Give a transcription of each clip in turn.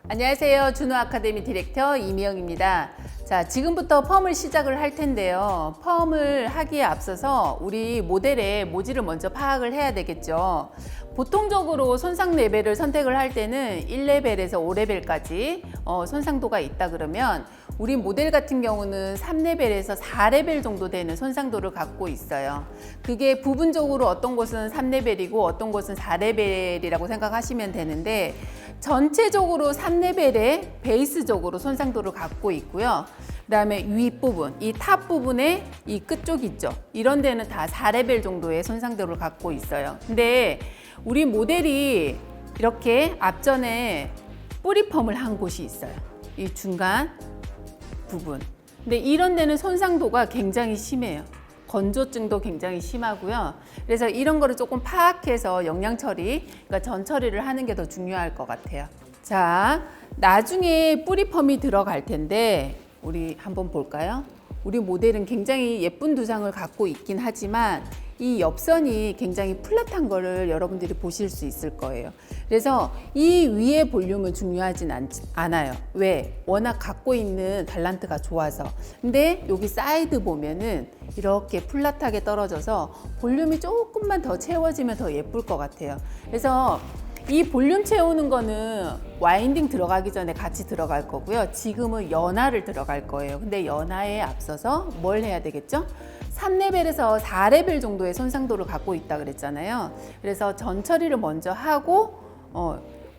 안녕하세요. 준호 아카데미 디렉터 이미영입니다. 자, 지금부터 펌을 시작을 할 텐데요. 펌을 하기에 앞서서 우리 모델의 모질을 먼저 파악을 해야 되겠죠. 보통적으로 손상 레벨을 선택을 할 때는 1레벨에서 5레벨까지 손상도가 있다 그러면 우리 모델 같은 경우는 3레벨에서 4레벨 정도 되는 손상도를 갖고 있어요. 그게 부분적으로 어떤 곳은 3레벨이고 어떤 곳은 4레벨이라고 생각하시면 되는데 전체적으로 3레벨의 베이스적으로 손상도를 갖고 있고요. 그 다음에 윗부분, 이 탑 부분에 이 끝쪽 있죠. 이런 데는 다 4레벨 정도의 손상도를 갖고 있어요. 근데 우리 모델이 이렇게 앞전에 뿌리 펌을 한 곳이 있어요. 이 중간 부분. 근데 이런 데는 손상도가 굉장히 심해요. 건조증도 굉장히 심하고요. 그래서 이런 거를 조금 파악해서 영양 처리, 그러니까 전 처리를 하는 게 더 중요할 것 같아요. 자, 나중에 뿌리 펌이 들어갈 텐데 우리 한번 볼까요? 우리 모델은 굉장히 예쁜 두상을 갖고 있긴 하지만 이 옆선이 굉장히 플랫한 거를 여러분들이 보실 수 있을 거예요. 그래서 이 위의 볼륨은 중요하진 않아요. 왜? 워낙 갖고 있는 발란트가 좋아서. 근데 여기 사이드 보면은 이렇게 플랫하게 떨어져서 볼륨이 조금만 더 채워지면 더 예쁠 것 같아요. 그래서 이 볼륨 채우는 거는 와인딩 들어가기 전에 같이 들어갈 거고요. 지금은 연화를 들어갈 거예요. 근데 연화에 앞서서 뭘 해야 되겠죠? 3레벨에서 4레벨 정도의 손상도를 갖고 있다 그랬잖아요. 그래서 전 처리를 먼저 하고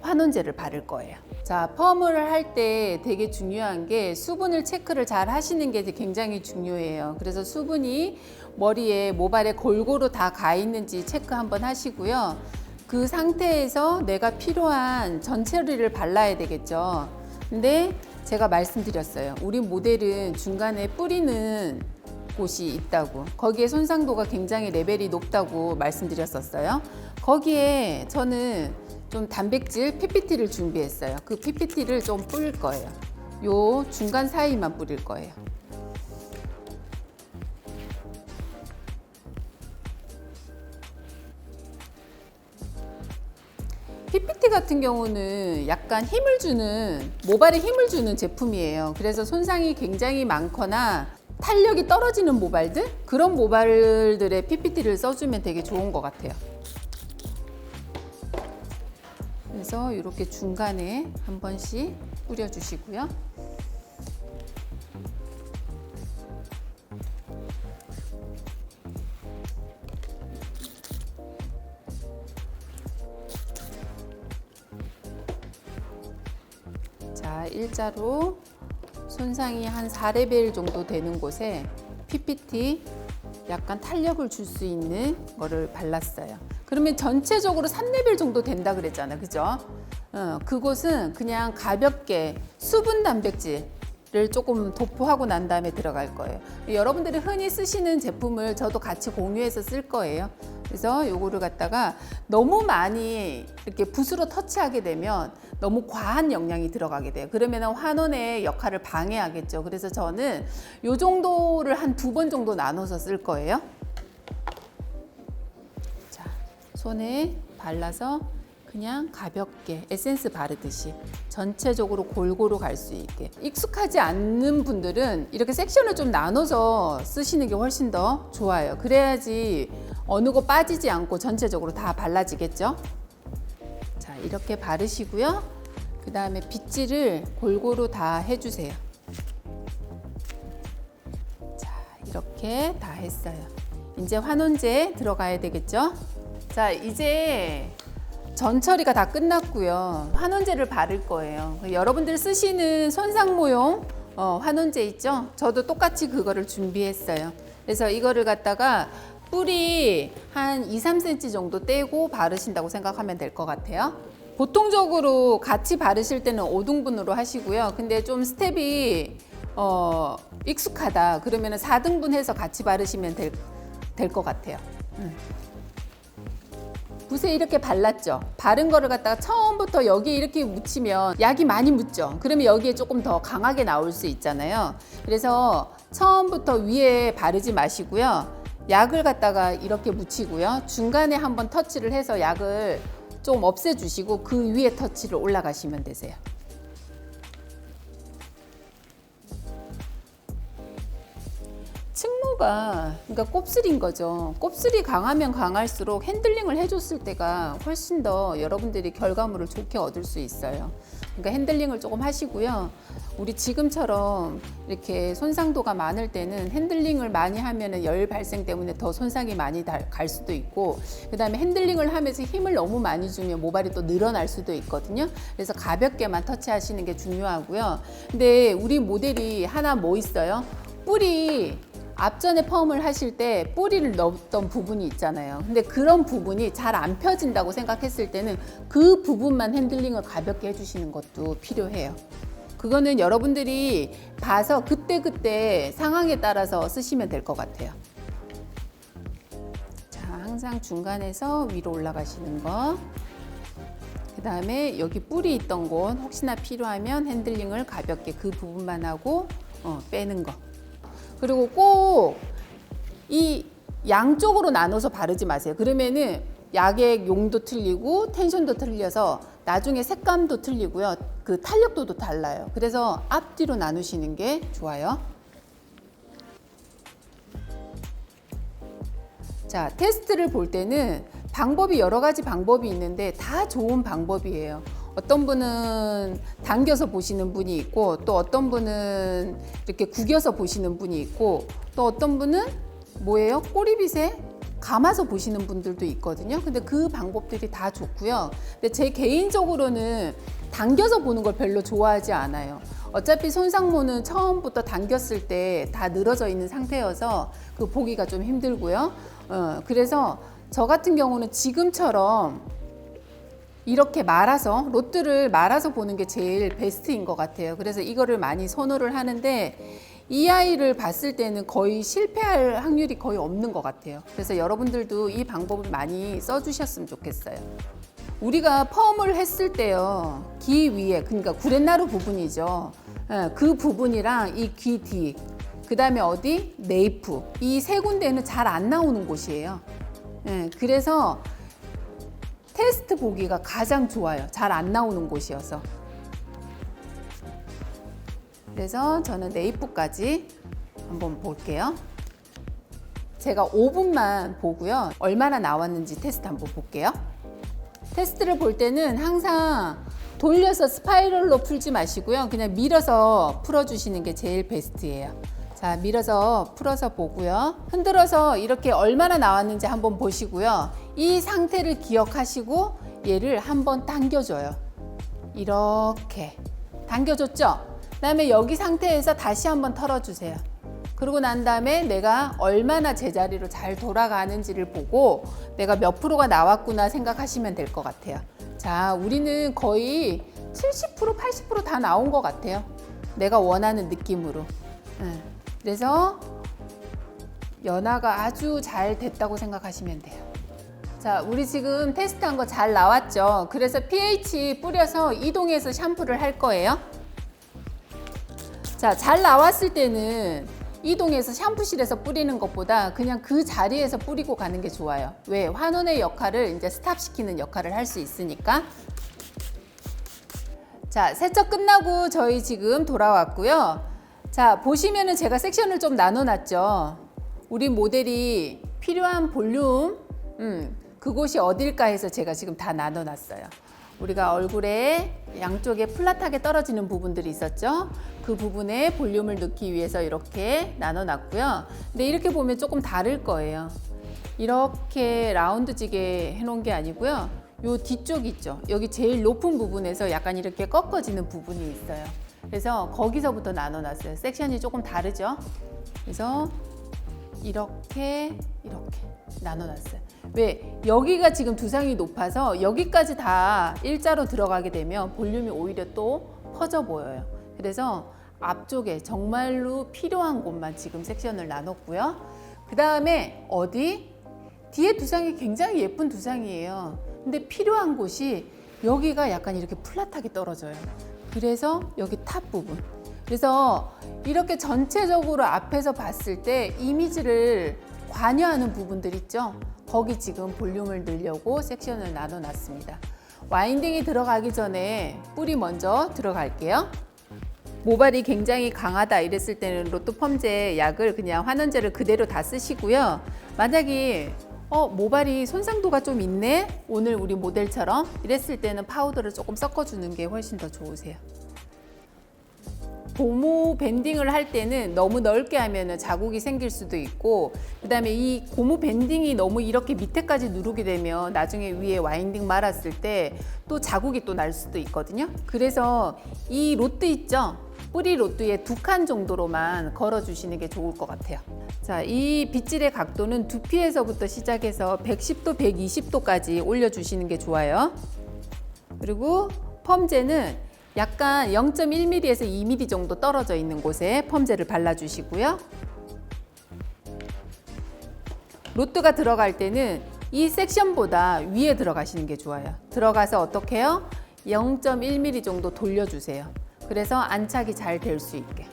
환원제를 바를 거예요. 자, 펌을 할 때 되게 중요한 게 수분을 체크를 잘 하시는 게 굉장히 중요해요. 그래서 수분이 머리에 모발에 골고루 다 가 있는지 체크 한번 하시고요. 그 상태에서 내가 필요한 전 처리를 발라야 되겠죠. 근데 제가 말씀드렸어요. 우리 모델은 중간에 뿌리는 곳이 있다고, 거기에 손상도가 굉장히 레벨이 높다고 말씀드렸었어요. 거기에 저는 좀 단백질 PPT를 준비했어요. 그 PPT를 좀 뿌릴 거예요. 요 중간 사이만 뿌릴 거예요. PPT 같은 경우는 약간 힘을 주는, 모발에 힘을 주는 제품이에요. 그래서 손상이 굉장히 많거나 탄력이 떨어지는 모발들, 그런 모발들의 PPT를 써주면 되게 좋은 것 같아요. 그래서 이렇게 중간에 한 번씩 뿌려주시고요. 자, 일자로 손상이 한 4레벨 정도 되는 곳에 PPT 약간 탄력을 줄 수 있는 거를 발랐어요. 그러면 전체적으로 3레벨 정도 된다 그랬잖아요. 그죠? 그곳은 그냥 가볍게 수분 단백질을 조금 도포하고 난 다음에 들어갈 거예요. 여러분들이 흔히 쓰시는 제품을 저도 같이 공유해서 쓸 거예요. 그래서 요거를 갖다가 너무 많이 이렇게 붓으로 터치하게 되면 너무 과한 영양이 들어가게 돼요. 그러면 환원의 역할을 방해하겠죠. 그래서 저는 요 정도를 한 2번 정도 나눠서 쓸 거예요. 자, 손에 발라서 그냥 가볍게 에센스 바르듯이 전체적으로 골고루 갈 수 있게. 익숙하지 않는 분들은 이렇게 섹션을 좀 나눠서 쓰시는 게 훨씬 더 좋아요. 그래야지 어느 곳 빠지지 않고 전체적으로 다 발라지겠죠. 자, 이렇게 바르시고요. 그 다음에 빗질을 골고루 다 해주세요. 자, 이렇게 다 했어요. 이제 환원제 들어가야 되겠죠. 자, 이제 전 처리가 다 끝났고요. 환원제를 바를 거예요. 여러분들 쓰시는 손상모용 환원제 있죠? 저도 똑같이 그거를 준비했어요. 그래서 이거를 갖다가 뿌리 한 2-3cm 정도 떼고 바르신다고 생각하면 될 것 같아요. 보통적으로 같이 바르실 때는 5등분으로 하시고요. 근데 좀 스텝이 익숙하다 그러면 4등분 해서 같이 바르시면 될 것 같아요. 붓에 이렇게 발랐죠. 바른 거를 갖다가 처음부터 여기 이렇게 묻히면 약이 많이 묻죠. 그러면 여기에 조금 더 강하게 나올 수 있잖아요. 그래서 처음부터 위에 바르지 마시고요. 약을 갖다가 이렇게 묻히고요. 중간에 한번 터치를 해서 약을 좀 없애주시고 그 위에 터치를 올라가시면 되세요. 층모가 그러니까 곱슬인 거죠. 곱슬이 강하면 강할수록 핸들링을 해줬을 때가 훨씬 더 여러분들이 결과물을 좋게 얻을 수 있어요. 그러니까 핸들링을 조금 하시고요. 우리 지금처럼 이렇게 손상도가 많을 때는 핸들링을 많이 하면은 열 발생 때문에 더 손상이 많이 갈 수도 있고, 그 다음에 핸들링을 하면서 힘을 너무 많이 주면 모발이 또 늘어날 수도 있거든요. 그래서 가볍게만 터치하시는 게 중요하고요. 근데 우리 모델이 하나 뭐 있어요? 뿌리, 앞전에 펌을 하실 때 뿌리를 넣었던 부분이 있잖아요. 근데 그런 부분이 잘 안 펴진다고 생각했을 때는 그 부분만 핸들링을 가볍게 해주시는 것도 필요해요. 그거는 여러분들이 봐서 그때그때 상황에 따라서 쓰시면 될 것 같아요. 자, 항상 중간에서 위로 올라가시는 거. 그 다음에 여기 뿌리 있던 곳 혹시나 필요하면 핸들링을 가볍게 그 부분만 하고 빼는 거. 그리고 꼭 이 양쪽으로 나눠서 바르지 마세요. 그러면은 약의 용도 틀리고 텐션도 틀려서 나중에 색감도 틀리고요. 그 탄력도도 달라요. 그래서 앞뒤로 나누시는 게 좋아요. 자, 테스트를 볼 때는 방법이 여러 가지 방법이 있는데 다 좋은 방법이에요. 어떤 분은 당겨서 보시는 분이 있고, 또 어떤 분은 이렇게 구겨서 보시는 분이 있고, 또 어떤 분은 뭐예요? 꼬리빗에 감아서 보시는 분들도 있거든요. 근데 그 방법들이 다 좋고요. 근데 제 개인적으로는 당겨서 보는 걸 별로 좋아하지 않아요. 어차피 손상모는 처음부터 당겼을 때 다 늘어져 있는 상태여서 그 보기가 좀 힘들고요. 그래서 저 같은 경우는 지금처럼 이렇게 말아서, 로트를 말아서 보는 게 제일 베스트인 것 같아요. 그래서 이거를 많이 선호를 하는데, 이 아이를 봤을 때는 거의 실패할 확률이 거의 없는 것 같아요. 그래서 여러분들도 이 방법을 많이 써주셨으면 좋겠어요. 우리가 펌을 했을 때요, 귀 위에, 그러니까 구렛나루 부분이죠. 그 부분이랑 이 귀 뒤, 그 다음에 어디? 네이프. 이 세 군데는 잘 안 나오는 곳이에요. 그래서 테스트 보기가 가장 좋아요. 잘 안 나오는 곳이어서. 그래서 저는 네이프까지 한번 볼게요. 제가 5분만 보고요. 얼마나 나왔는지 테스트 한번 볼게요. 테스트를 볼 때는 항상 돌려서 스파이럴로 풀지 마시고요. 그냥 밀어서 풀어주시는 게 제일 베스트예요. 자, 밀어서 풀어서 보고요. 흔들어서 이렇게 얼마나 나왔는지 한번 보시고요. 이 상태를 기억하시고 얘를 한번 당겨줘요. 이렇게 당겨줬죠? 그 다음에 여기 상태에서 다시 한번 털어주세요. 그러고 난 다음에 내가 얼마나 제자리로 잘 돌아가는지를 보고 내가 몇 프로가 나왔구나 생각하시면 될 것 같아요. 자, 우리는 거의 70%, 80% 다 나온 것 같아요. 내가 원하는 느낌으로. 그래서 연화가 아주 잘 됐다고 생각하시면 돼요. 자, 우리 지금 테스트한 거 잘 나왔죠? 그래서 pH 뿌려서 이동해서 샴푸를 할 거예요. 자, 잘 나왔을 때는 이동해서 샴푸실에서 뿌리는 것보다 그냥 그 자리에서 뿌리고 가는 게 좋아요. 왜? 환원의 역할을 이제 스탑시키는 역할을 할 수 있으니까. 자, 세척 끝나고 저희 지금 돌아왔고요. 자, 보시면은 제가 섹션을 좀 나눠놨죠. 우리 모델이 필요한 볼륨, 그곳이 어딜까 해서 제가 지금 다 나눠놨어요. 우리가 얼굴에 양쪽에 플랫하게 떨어지는 부분들이 있었죠. 그 부분에 볼륨을 넣기 위해서 이렇게 나눠놨고요. 근데 이렇게 보면 조금 다를 거예요. 이렇게 라운드지게 해놓은 게 아니고요. 요 뒤쪽 있죠. 여기 제일 높은 부분에서 약간 이렇게 꺾어지는 부분이 있어요. 그래서 거기서부터 나눠놨어요. 섹션이 조금 다르죠. 그래서 이렇게 나눠놨어요. 왜? 여기가 지금 두상이 높아서 여기까지 다 일자로 들어가게 되면 볼륨이 오히려 또 퍼져 보여요. 그래서 앞쪽에 정말로 필요한 곳만 지금 섹션을 나눴고요. 그 다음에 어디? 뒤에 두상이 굉장히 예쁜 두상이에요. 근데 필요한 곳이 여기가 약간 이렇게 플랫하게 떨어져요. 그래서 여기 탑 부분. 그래서 이렇게 전체적으로 앞에서 봤을 때 이미지를 관여하는 부분들 있죠. 거기 지금 볼륨을 넣으려고 섹션을 나눠 놨습니다. 와인딩이 들어가기 전에 뿌리 먼저 들어갈게요. 모발이 굉장히 강하다 이랬을 때는 로또 펌제 약을 그냥 환원제를 그대로 다 쓰시고요. 만약에 모발이 손상도가 좀 있네, 오늘 우리 모델처럼 이랬을 때는 파우더를 조금 섞어주는 게 훨씬 더 좋으세요. 고무 밴딩을 할 때는 너무 넓게 하면 자국이 생길 수도 있고, 그 다음에 이 고무 밴딩이 너무 이렇게 밑에까지 누르게 되면 나중에 위에 와인딩 말았을 때 또 자국이 또 날 수도 있거든요. 그래서 이 로트 있죠? 뿌리 로트에 2칸 정도로만 걸어 주시는 게 좋을 것 같아요. 자, 이 빗질의 각도는 두피에서부터 시작해서 110도, 120도까지 올려 주시는 게 좋아요. 그리고 펌제는 약간 0.1mm에서 2mm 정도 떨어져 있는 곳에 펌제를 발라주시고요. 로트가 들어갈 때는 이 섹션보다 위에 들어가시는 게 좋아요. 들어가서 어떻게 해요? 0.1mm 정도 돌려주세요. 그래서 안착이 잘 될 수 있게.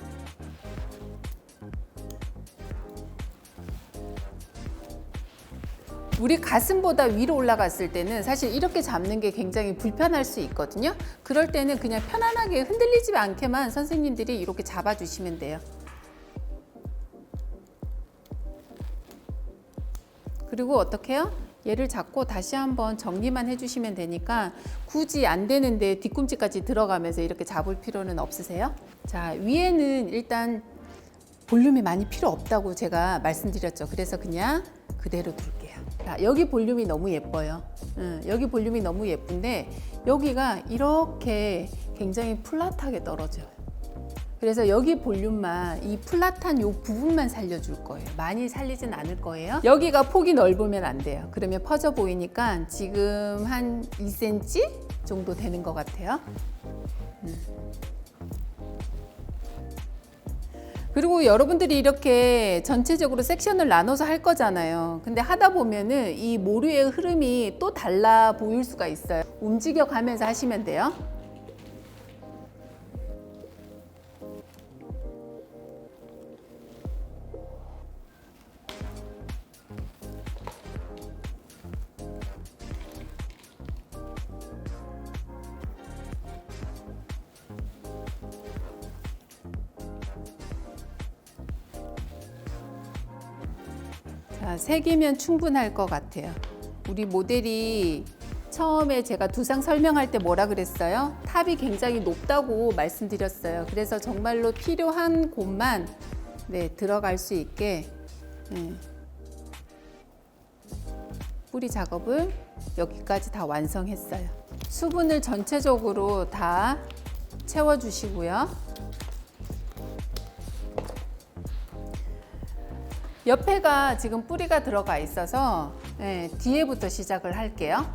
우리 가슴보다 위로 올라갔을 때는 사실 이렇게 잡는 게 굉장히 불편할 수 있거든요. 그럴 때는 그냥 편안하게 흔들리지 않게만 선생님들이 이렇게 잡아주시면 돼요. 그리고 어떻게 해요? 얘를 잡고 다시 한번 정리만 해주시면 되니까 굳이 안 되는데 뒤꿈치까지 들어가면서 이렇게 잡을 필요는 없으세요. 자, 위에는 일단 볼륨이 많이 필요 없다고 제가 말씀드렸죠. 그래서 그냥 그대로 둘게요. 자, 여기 볼륨이 너무 예뻐요. 여기 볼륨이 너무 예쁜데 여기가 이렇게 굉장히 플랫하게 떨어져요. 그래서 여기 볼륨만, 이 플랫한 이 부분만 살려줄 거예요. 많이 살리진 않을 거예요. 여기가 폭이 넓으면 안 돼요. 그러면 퍼져 보이니까 지금 한 2cm 정도 되는 것 같아요. 그리고 여러분들이 이렇게 전체적으로 섹션을 나눠서 할 거잖아요. 근데 하다 보면은 이 모류의 흐름이 또 달라 보일 수가 있어요. 움직여 가면서 하시면 돼요. 자, 3개면 충분할 것 같아요. 우리 모델이 처음에 제가 두상 설명할 때 뭐라 그랬어요? 탑이 굉장히 높다고 말씀드렸어요. 그래서 정말로 필요한 곳만 들어갈 수 있게 뿌리 작업을 여기까지 다 완성했어요. 수분을 전체적으로 다 채워주시고요. 옆에가 지금 뿌리가 들어가 있어서 뒤에부터 시작을 할게요.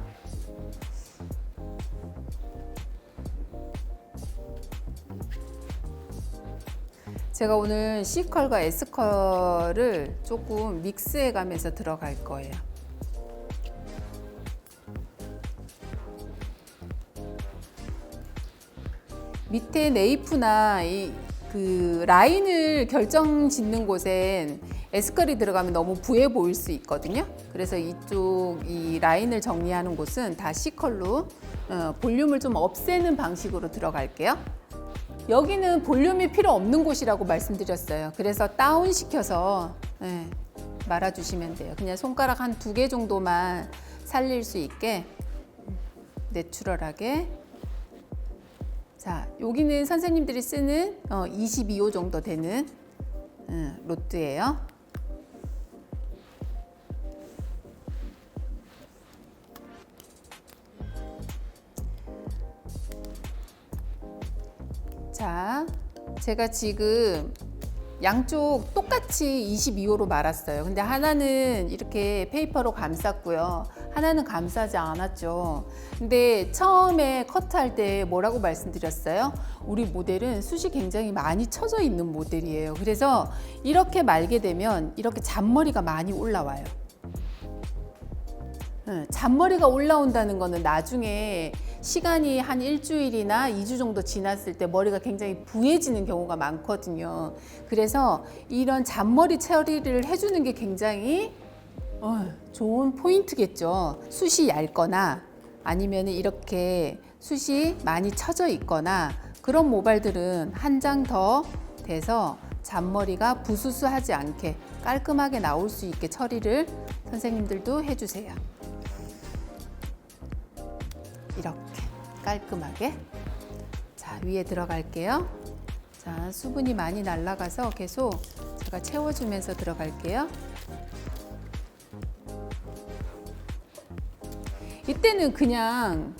제가 오늘 C컬과 S컬을 조금 믹스해 가면서 들어갈 거예요. 밑에 네이프나 그 라인을 결정 짓는 곳엔 S컬이 들어가면 너무 부해 보일 수 있거든요. 그래서 이쪽 이 라인을 정리하는 곳은 다 C컬로 볼륨을 좀 없애는 방식으로 들어갈게요. 여기는 볼륨이 필요 없는 곳이라고 말씀드렸어요. 그래서 다운 시켜서 말아주시면 돼요. 그냥 손가락 한 2개 정도만 살릴 수 있게 내추럴하게. 자, 여기는 선생님들이 쓰는 22호 정도 되는 로트예요. 자, 제가 지금 양쪽 똑같이 22호로 말았어요. 근데 하나는 이렇게 페이퍼로 감쌌고요. 하나는 감싸지 않았죠. 근데 처음에 커트할 때 뭐라고 말씀드렸어요? 우리 모델은 숱이 굉장히 많이 쳐져 있는 모델이에요. 그래서 이렇게 말게 되면 이렇게 잔머리가 많이 올라와요. 잔머리가 올라온다는 거는 나중에 시간이 한 일주일이나 2주 정도 지났을 때 머리가 굉장히 부해지는 경우가 많거든요. 그래서 이런 잔머리 처리를 해주는 게 굉장히 좋은 포인트겠죠. 숱이 얇거나 아니면 이렇게 숱이 많이 처져 있거나 그런 모발들은 한 장 더 돼서 잔머리가 부스스하지 않게 깔끔하게 나올 수 있게 처리를 선생님들도 해주세요. 이렇게 깔끔하게. 자, 위에 들어갈게요. 자, 수분이 많이 날아가서 계속 제가 채워주면서 들어갈게요. 이때는 그냥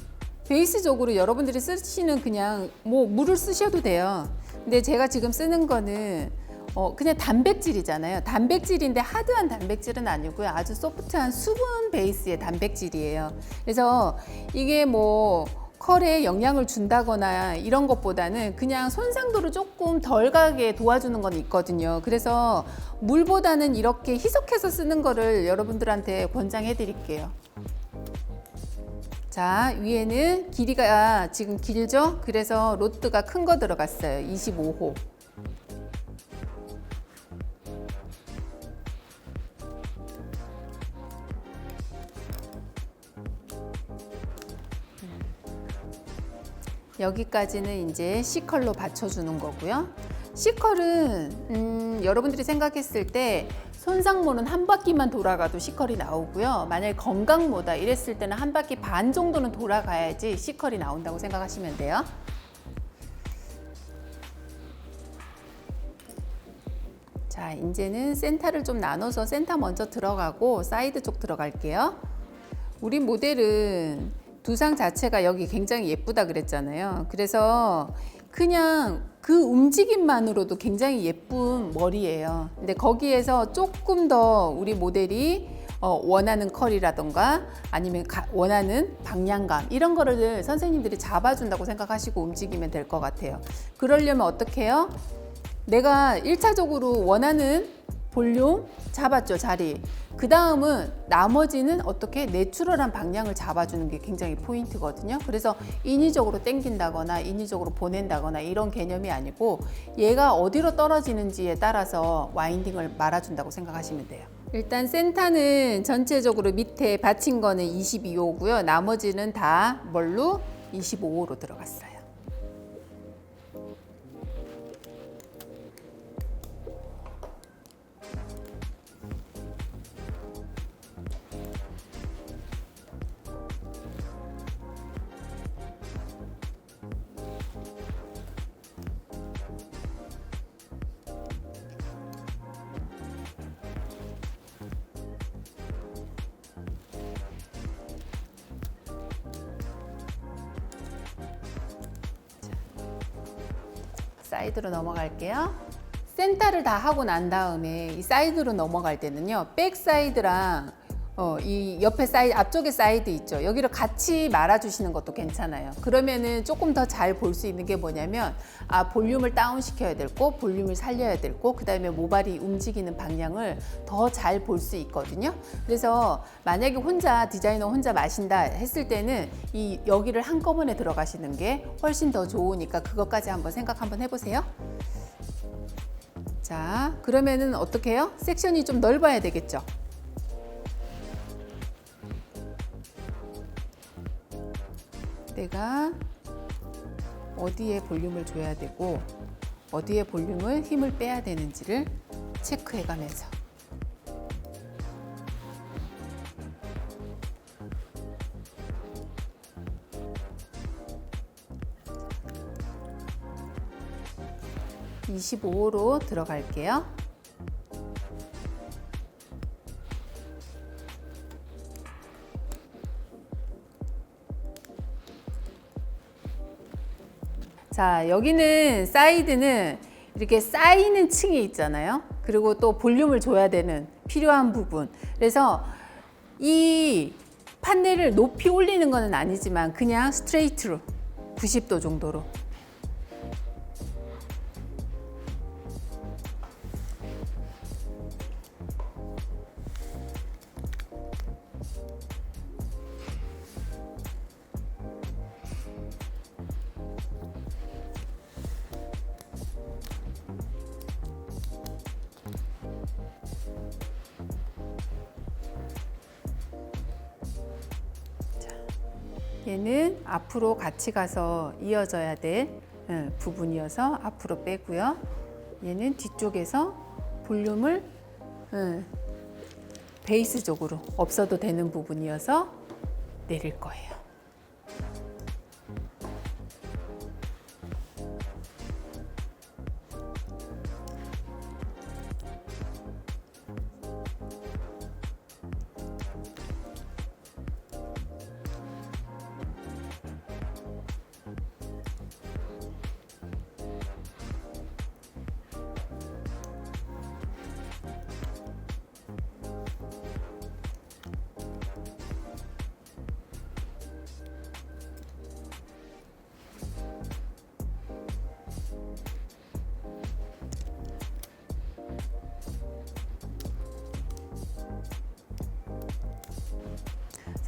베이스적으로 여러분들이 쓰시는 그냥 물을 쓰셔도 돼요. 근데 제가 지금 쓰는 거는 그냥 단백질이잖아요. 단백질인데 하드한 단백질은 아니고요. 아주 소프트한 수분 베이스의 단백질이에요. 그래서 이게 컬에 영향을 준다거나 이런 것보다는 그냥 손상도를 조금 덜 가게 도와주는 건 있거든요. 그래서 물보다는 이렇게 희석해서 쓰는 거를 여러분들한테 권장해 드릴게요. 자, 위에는 길이가 지금 길죠? 그래서 로트가 큰 거 들어갔어요. 25호. 여기까지는 이제 C컬로 받쳐주는 거고요. C컬은 여러분들이 생각했을 때 손상모는 한 바퀴만 돌아가도 C컬이 나오고요. 만약에 건강모다 이랬을 때는 한 바퀴 반 정도는 돌아가야지 C컬이 나온다고 생각하시면 돼요. 자, 이제는 센터를 좀 나눠서 센터 먼저 들어가고 사이드 쪽 들어갈게요. 우리 모델은 두상 자체가 여기 굉장히 예쁘다 그랬잖아요. 그래서 그냥 그 움직임만으로도 굉장히 예쁜 머리예요. 근데 거기에서 조금 더 우리 모델이 원하는 컬이라던가 아니면 원하는 방향감 이런 거를 선생님들이 잡아준다고 생각하시고 움직이면 될 것 같아요. 그러려면 어떻게 해요? 내가 1차적으로 원하는 볼륨 잡았죠, 자리. 그 다음은 나머지는 어떻게 내추럴한 방향을 잡아주는 게 굉장히 포인트거든요. 그래서 인위적으로 당긴다거나 인위적으로 보낸다거나 이런 개념이 아니고 얘가 어디로 떨어지는지에 따라서 와인딩을 말아준다고 생각하시면 돼요. 일단 센터는 전체적으로 밑에 받친 거는 22호고요. 나머지는 다 뭘로? 25호로 들어갔어요. 사이드로 넘어갈게요. 센터를 다 하고 난 다음에 이 사이드로 넘어갈 때는요, 백 사이드랑 이 옆에 사이드, 앞쪽에 사이드 있죠. 여기를 같이 말아주시는 것도 괜찮아요. 그러면은 조금 더 잘 볼 수 있는 게 뭐냐면, 볼륨을 다운 시켜야 되고, 볼륨을 살려야 되고, 그 다음에 모발이 움직이는 방향을 더 잘 볼 수 있거든요. 그래서 만약에 디자이너 혼자 마신다 했을 때는 여기를 한꺼번에 들어가시는 게 훨씬 더 좋으니까 그것까지 한번 생각 한번 해보세요. 자, 그러면은 어떻게 해요? 섹션이 좀 넓어야 되겠죠. 내가 어디에 볼륨을 줘야 되고 어디에 볼륨을 힘을 빼야 되는지를 체크해 가면서 (25호로) 들어갈게요. 자, 여기는 사이드는 이렇게 쌓이는 층이 있잖아요. 그리고 또 볼륨을 줘야 되는 필요한 부분. 그래서 이 판넬을 높이 올리는 건 아니지만 그냥 스트레이트로 90도 정도로. 얘는 앞으로 같이 가서 이어져야 될 부분이어서 앞으로 빼고요. 얘는 뒤쪽에서 볼륨을 베이스 쪽으로 없어도 되는 부분이어서 내릴 거예요.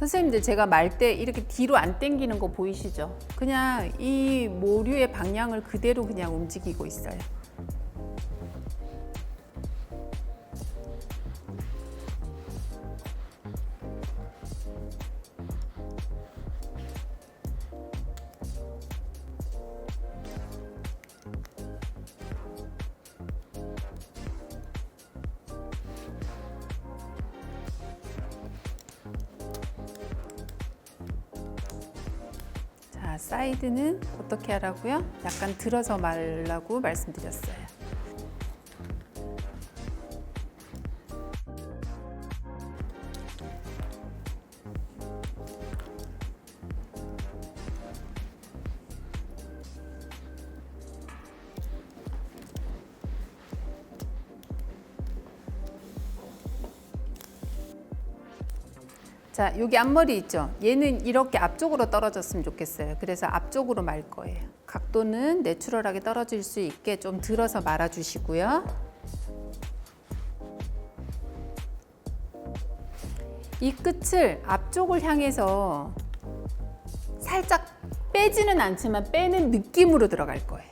선생님들 제가 말 때 이렇게 뒤로 안 당기는 거 보이시죠? 그냥 이 모류의 방향을 그대로 그냥 움직이고 있어요. 사이드는 어떻게 하라고요? 약간 들어서 말라고 말씀드렸어요. 자, 여기 앞머리 있죠? 얘는 이렇게 앞쪽으로 떨어졌으면 좋겠어요. 그래서 앞쪽으로 말 거예요. 각도는 내추럴하게 떨어질 수 있게 좀 들어서 말아주시고요. 이 끝을 앞쪽을 향해서 살짝 빼지는 않지만 빼는 느낌으로 들어갈 거예요.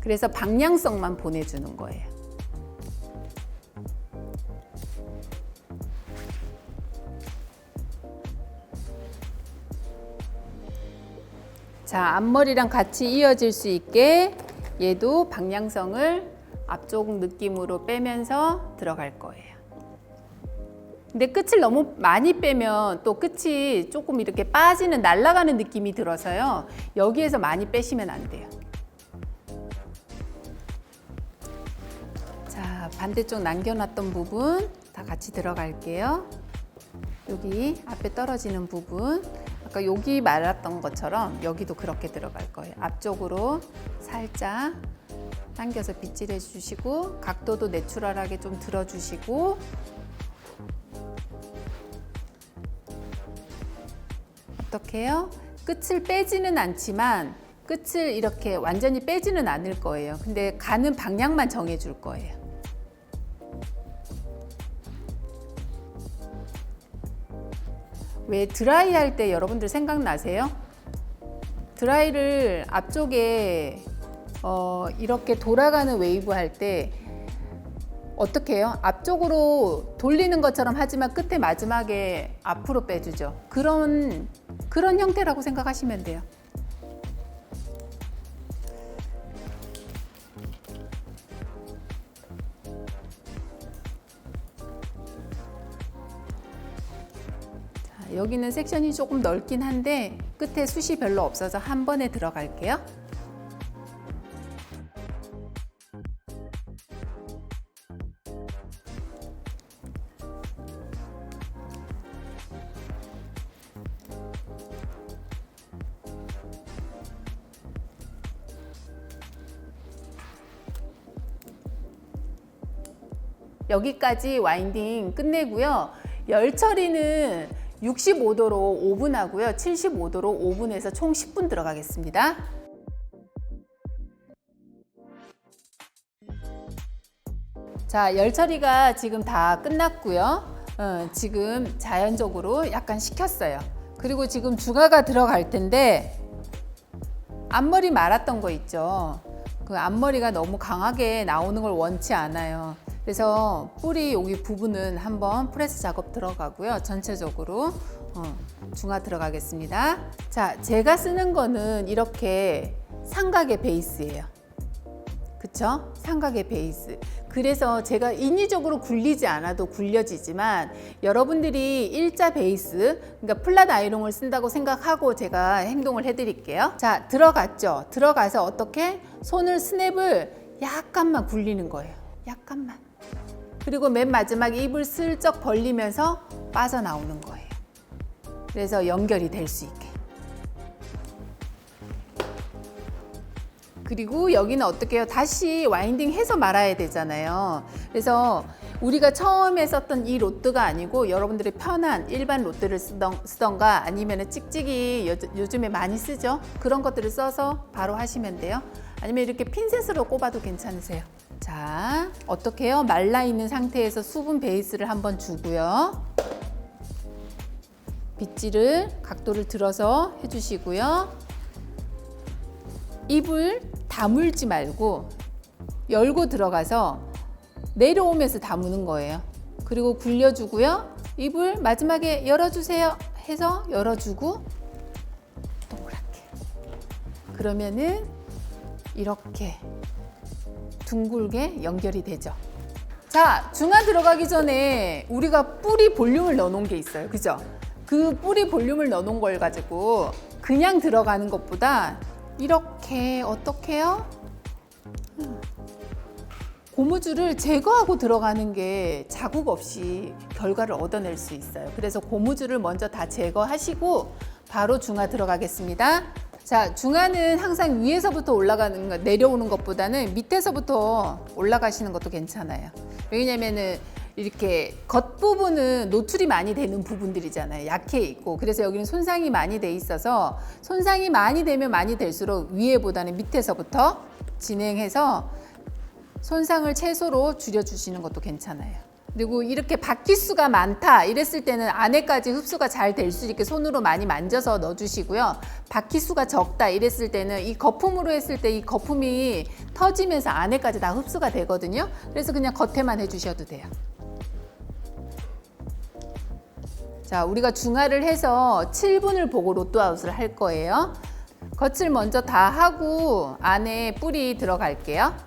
그래서 방향성만 보내주는 거예요. 자, 앞머리랑 같이 이어질 수 있게 얘도 방향성을 앞쪽 느낌으로 빼면서 들어갈 거예요. 근데 끝을 너무 많이 빼면 또 끝이 조금 이렇게 빠지는 날아가는 느낌이 들어서요. 여기에서 많이 빼시면 안 돼요. 자, 반대쪽 남겨놨던 부분 다 같이 들어갈게요. 여기 앞에 떨어지는 부분, 아까 여기 말았던 것처럼 여기도 그렇게 들어갈 거예요. 앞쪽으로 살짝 당겨서 빗질해 주시고 각도도 내추럴하게 좀 들어주시고 어떻게 해요? 끝을 빼지는 않지만 끝을 이렇게 완전히 빼지는 않을 거예요. 근데 가는 방향만 정해 줄 거예요. 왜 드라이 할 때 여러분들 생각나세요? 드라이를 앞쪽에 이렇게 돌아가는 웨이브 할 때 어떻게 해요? 앞쪽으로 돌리는 것처럼 하지만 끝에 마지막에 앞으로 빼주죠. 그런 형태라고 생각하시면 돼요. 자, 여기는 섹션이 조금 넓긴 한데 끝에 숱이 별로 없어서 한 번에 들어갈게요. 여기까지 와인딩 끝내고요. 열 처리는 65도로 5분 하고요. 75도로 5분에서 총 10분 들어가겠습니다. 자, 열 처리가 지금 다 끝났고요. 지금 자연적으로 약간 식혔어요. 그리고 지금 중화가 들어갈 텐데 앞머리 말았던 거 있죠. 그 앞머리가 너무 강하게 나오는 걸 원치 않아요. 그래서 뿌리 여기 부분은 한번 프레스 작업 들어가고요. 전체적으로 중화 들어가겠습니다. 자, 제가 쓰는 거는 이렇게 삼각의 베이스예요. 그쵸? 삼각의 베이스. 그래서 제가 인위적으로 굴리지 않아도 굴려지지만 여러분들이 일자 베이스, 그러니까 플랫 아이롱을 쓴다고 생각하고 제가 행동을 해드릴게요. 자, 들어갔죠? 들어가서 어떻게? 손을 스냅을 약간만 굴리는 거예요. 약간만. 그리고 맨 마지막에 입을 슬쩍 벌리면서 빠져나오는 거예요. 그래서 연결이 될 수 있게. 그리고 여기는 어떻게 해요? 다시 와인딩 해서 말아야 되잖아요. 그래서 우리가 처음에 썼던 이 로트가 아니고 여러분들이 편한 일반 로트를 쓰던가 아니면 찍찍이 요즘에 많이 쓰죠. 그런 것들을 써서 바로 하시면 돼요. 아니면 이렇게 핀셋으로 꼽아도 괜찮으세요. 자, 어떻게 해요? 말라있는 상태에서 수분 베이스를 한번 주고요. 빗질을 각도를 들어서 해주시고요. 입을 다물지 말고 열고 들어가서 내려오면서 다무는 거예요. 그리고 굴려주고요. 입을 마지막에 열어주세요 해서 열어주고 동그랗게. 그러면은 이렇게 둥글게 연결이 되죠. 자, 중화 들어가기 전에 우리가 뿌리 볼륨을 넣어놓은 게 있어요. 그죠? 그 뿌리 볼륨을 넣어놓은 걸 가지고 그냥 들어가는 것보다 이렇게 어떻게 해요? 고무줄을 제거하고 들어가는 게 자국 없이 결과를 얻어낼 수 있어요. 그래서 고무줄을 먼저 다 제거하시고 바로 중화 들어가겠습니다. 자, 중화는 항상 위에서부터 올라가는 거, 내려오는 것보다는 밑에서부터 올라가시는 것도 괜찮아요. 왜냐면은 이렇게 겉부분은 노출이 많이 되는 부분들이잖아요. 약해 있고. 그래서 여기는 손상이 많이 돼 있어서 손상이 많이 되면 많이 될수록 위에보다는 밑에서부터 진행해서 손상을 최소로 줄여주시는 것도 괜찮아요. 그리고 이렇게 바퀴수가 많다 이랬을 때는 안에까지 흡수가 잘 될 수 있게 손으로 많이 만져서 넣어주시고요. 바퀴수가 적다 이랬을 때는 이 거품으로 했을 때 이 거품이 터지면서 안에까지 다 흡수가 되거든요. 그래서 그냥 겉에만 해주셔도 돼요. 자, 우리가 중화를 해서 7분을 보고 로또아웃을 할 거예요. 겉을 먼저 다 하고 안에 뿌리 들어갈게요.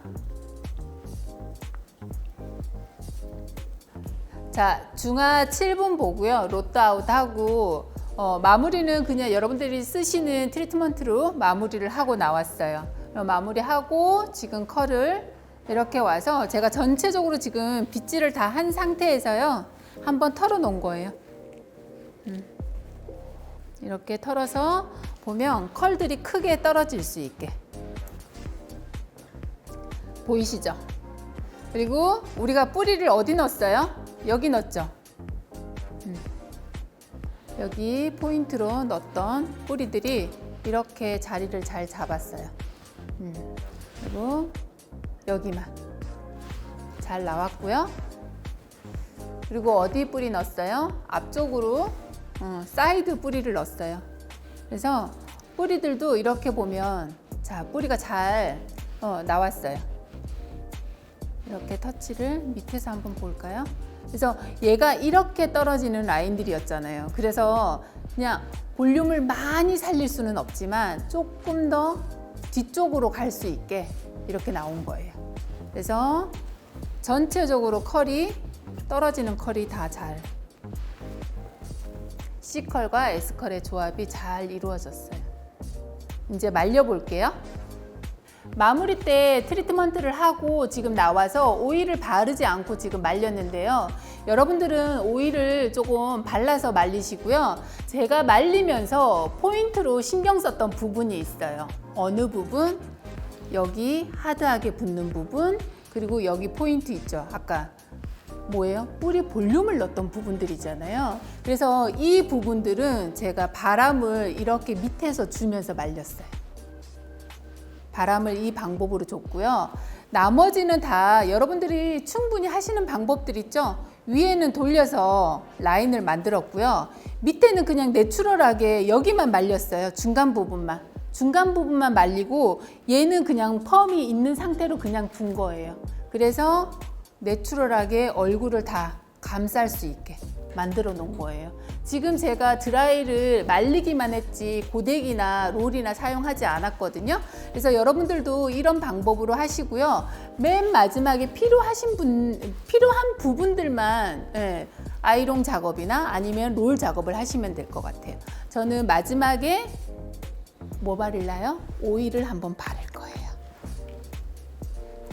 자, 중화 7분 보고요. 로또아웃 하고 마무리는 그냥 여러분들이 쓰시는 트리트먼트로 마무리를 하고 나왔어요. 마무리하고 지금 컬을 이렇게 와서 제가 전체적으로 지금 빗질을 다 한 상태에서요. 한번 털어 놓은 거예요. 이렇게 털어서 보면 컬들이 크게 떨어질 수 있게 보이시죠? 그리고 우리가 뿌리를 어디 넣었어요? 여기 넣었죠? 여기 포인트로 넣었던 뿌리들이 이렇게 자리를 잘 잡았어요. 그리고 여기만 잘 나왔고요. 그리고 어디 뿌리 넣었어요? 앞쪽으로 사이드 뿌리를 넣었어요. 그래서 뿌리들도 이렇게 보면 자, 뿌리가 잘 나왔어요. 이렇게 터치를 밑에서 한번 볼까요? 그래서 얘가 이렇게 떨어지는 라인들이었잖아요. 그래서 그냥 볼륨을 많이 살릴 수는 없지만 조금 더 뒤쪽으로 갈 수 있게 이렇게 나온 거예요. 그래서 전체적으로 컬이 떨어지는 컬이 다 잘 C컬과 S컬의 조합이 잘 이루어졌어요. 이제 말려 볼게요. 마무리 때 트리트먼트를 하고 지금 나와서 오일을 바르지 않고 지금 말렸는데요. 여러분들은 오일을 조금 발라서 말리시고요. 제가 말리면서 포인트로 신경 썼던 부분이 있어요. 어느 부분? 여기 하드하게 붙는 부분, 그리고 여기 포인트 있죠. 아까 뭐예요? 뿌리 볼륨을 넣었던 부분들이잖아요. 그래서 이 부분들은 제가 바람을 이렇게 밑에서 주면서 말렸어요. 바람을 이 방법으로 줬고요. 나머지는 다 여러분들이 충분히 하시는 방법들 있죠? 위에는 돌려서 라인을 만들었고요. 밑에는 그냥 내추럴하게 여기만 말렸어요. 중간 부분만 말리고 얘는 그냥 펌이 있는 상태로 그냥 둔 거예요. 그래서 내추럴하게 얼굴을 다 감쌀 수 있게 만들어 놓은 거예요. 지금 제가 드라이를 말리기만 했지 고데기나 롤이나 사용하지 않았거든요. 그래서 여러분들도 이런 방법으로 하시고요. 맨 마지막에 필요한 부분들만 아이롱 작업이나 아니면 롤 작업을 하시면 될 것 같아요. 저는 마지막에 뭐 바를까요? 오일을 한번 바를 거예요.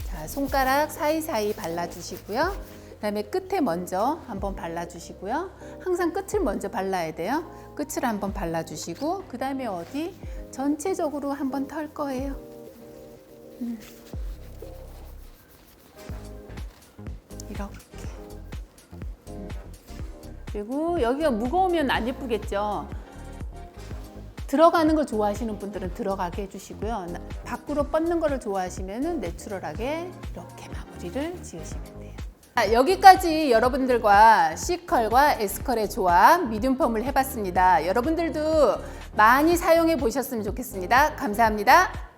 자, 손가락 사이사이 발라주시고요. 그다음에 끝에 먼저 한번 발라주시고요. 항상 끝을 먼저 발라야 돼요. 끝을 한번 발라주시고 그 다음에 어디 전체적으로 한번 털 거예요. 이렇게. 그리고 여기가 무거우면 안 예쁘겠죠. 들어가는 걸 좋아하시는 분들은 들어가게 해주시고요. 밖으로 뻗는 거를 좋아하시면 내추럴하게 이렇게 마무리를 지으시면 돼요. 자, 여기까지 여러분들과 C컬과 S컬의 조합 미디움 펌을 해봤습니다. 여러분들도 많이 사용해 보셨으면 좋겠습니다. 감사합니다.